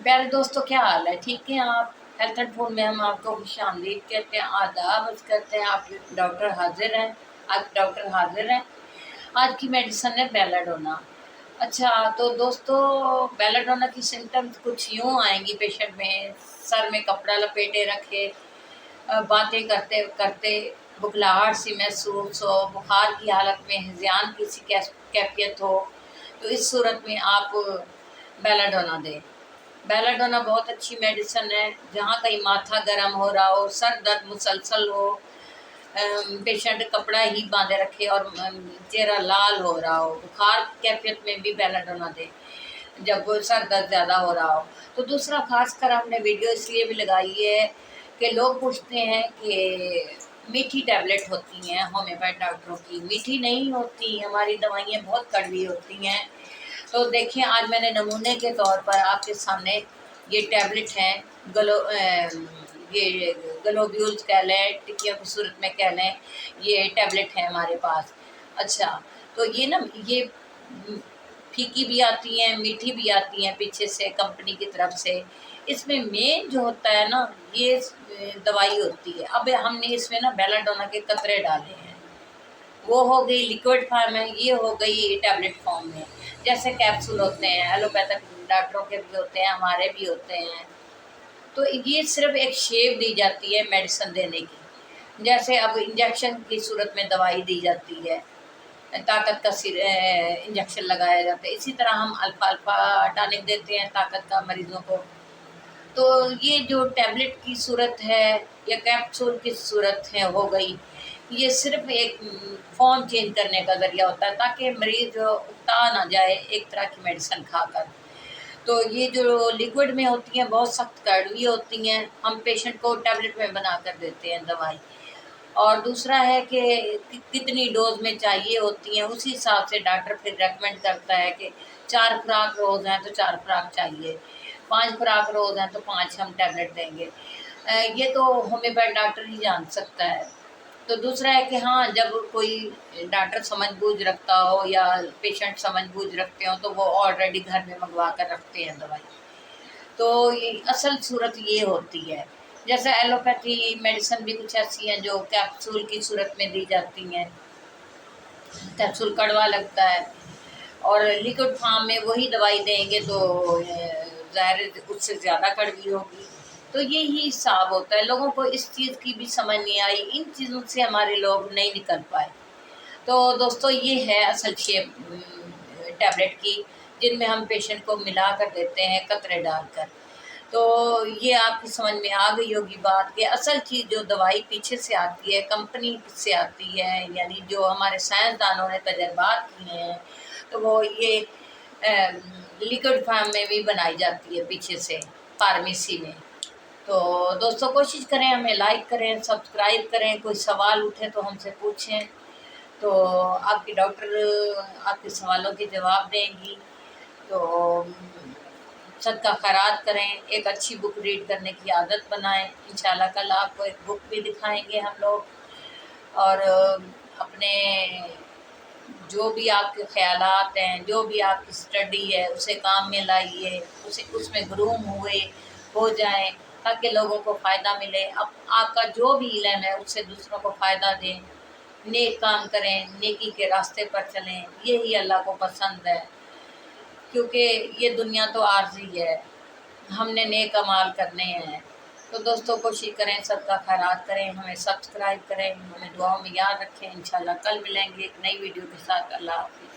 प्यारे दोस्तों, क्या हाल है? ठीक है आप? हेल्थ एंड फूड में हम आपको खुशामदीद कहते हैं, आदाब अर्ज़ करते हैं। आप डॉक्टर हाजिर हैं। आज डॉक्टर हाजिर हैं। आज की मेडिसिन है बेलाडोना। अच्छा, तो दोस्तों, बेलाडोना की सिम्टम्स कुछ यूँ आएंगी पेशेंट में: सर में कपड़ा लपेटे रखे, बातें करते करते बुखलाहट सी महसूस हो, बुखार की हालत में हिज़ान की सी कैफियत हो। तो इस सूरत में आप बेलाडोना दें। बेलाडोना बहुत अच्छी मेडिसिन है। जहाँ कहीं माथा गर्म हो रहा हो, सर दर्द मुसलसल हो, पेशेंट कपड़ा ही बांधे रखे और चेहरा लाल हो रहा हो, बुखार कैफियत में भी बेलाडोना दे जब सर दर्द ज़्यादा हो रहा हो। तो दूसरा, खासकर हमने वीडियो इसलिए भी लगाई है कि लोग पूछते हैं कि मीठी टैबलेट होती हैं होम्योपैथ डॉक्टरों की। मीठी नहीं होती, हमारी दवाइयाँ बहुत कड़वी होती हैं। तो देखिए, आज मैंने नमूने के तौर पर आपके सामने ये टैबलेट हैं। ये ग्लोब्यूल्स कह लें, टिक्कियों की सूरत में कह लें, ये टैबलेट है हमारे पास। अच्छा, तो ये फीकी भी आती हैं, मीठी भी आती हैं पीछे से कंपनी की तरफ से। इसमें मेन जो होता है ना, ये दवाई होती है। अब हमने इसमें ना बेलाडोना के कतरे डाले हैं। वो हो गई लिक्विड फॉर्म में, ये हो गई टैबलेट फॉर्म में। जैसे कैप्सूल होते हैं, एलोपैथिक डॉक्टरों के भी होते हैं, हमारे भी होते हैं। तो ये सिर्फ एक शेप दी जाती है मेडिसिन देने की। जैसे अब इंजेक्शन की सूरत में दवाई दी जाती है, ताकत का इंजेक्शन लगाया जाता है, इसी तरह हम अल्फा अल्फा टॉनिक देते हैं ताकत का मरीज़ों को। तो ये जो टैबलेट की सूरत है या कैप्सूल की सूरत है हो गई, ये सिर्फ एक फॉर्म चेंज करने का ज़रिया होता है ताकि मरीज़ उकता ना जाए एक तरह की मेडिसिन खाकर। तो ये जो लिक्विड में होती हैं बहुत सख्त कड़वी होती हैं, हम पेशेंट को टैबलेट में बना कर देते हैं दवाई। और दूसरा है कि कितनी डोज में चाहिए होती हैं, उसी हिसाब से डॉक्टर फिर रेकमेंड करता है कि 4 खुराक रोज़ हैं तो 4 खुराक चाहिए, 5 खुराक रोज़ हैं तो 5 हम टैबलेट देंगे। ये तो होम्योपैथ डॉक्टर ही जान सकता है। तो दूसरा है कि हाँ, जब कोई डॉक्टर समझ-बूझ रखता हो या पेशेंट समझ-बूझ रखते हो तो वो ऑलरेडी घर में मँगवा कर रखते हैं दवाई। तो ये असल सूरत ये होती है। जैसे एलोपैथी मेडिसिन भी कुछ ऐसी हैं जो कैप्सूल की सूरत में दी जाती हैं। कैप्सूल कड़वा लगता है और लिक्विड फॉर्म में वही दवाई देंगे तो ज़ाहिर उससे ज़्यादा कड़वी होगी। तो यही हिसाब होता है। लोगों को इस चीज़ की भी समझ नहीं आई, इन चीज़ों से हमारे लोग नहीं निकल पाए। तो दोस्तों, ये है असल शेप टैबलेट की, जिनमें हम पेशेंट को मिला कर देते हैं कतरे डालकर। तो ये आपकी समझ में आ गई होगी बात कि असल चीज़ जो दवाई पीछे से आती है, कंपनी से आती है, यानी जो हमारे साइंसदानों ने तजर्बात किए हैं, तो वो ये लिक्विड फॉर्म में भी बनाई जाती है पीछे से फार्मेसी में। तो दोस्तों, कोशिश करें, हमें लाइक करें, सब्सक्राइब करें। कोई सवाल उठे तो हमसे पूछें, तो आपकी डॉक्टर आपके सवालों के जवाब देंगी। तो सदका खैरात करें, एक अच्छी बुक रीड करने की आदत बनाएं। इंशाल्लाह कल आपको एक बुक भी दिखाएंगे हम लोग। और अपने जो भी आपके ख़यालात हैं, जो भी आपकी स्टडी है, उसे काम में लाइए, उसे उसमें ग्रूम हो जाएं ताकि लोगों को फ़ायदा मिले। अब आपका जो भी इल्म है उससे दूसरों को फ़ायदा दें, नेक काम करें, नेकी के रास्ते पर चलें, यही अल्लाह को पसंद है। क्योंकि ये दुनिया तो आर्ज़ी है, हमने नेक अमाल करने हैं। तो दोस्तों, कोशिश करें, सबका खैरात करें, हमें सब्सक्राइब करें, हमें दुआओं में याद रखें। इंशाल्लाह कल मिलेंगे एक नई वीडियो के साथ। अल्लाह हाफ़िज़।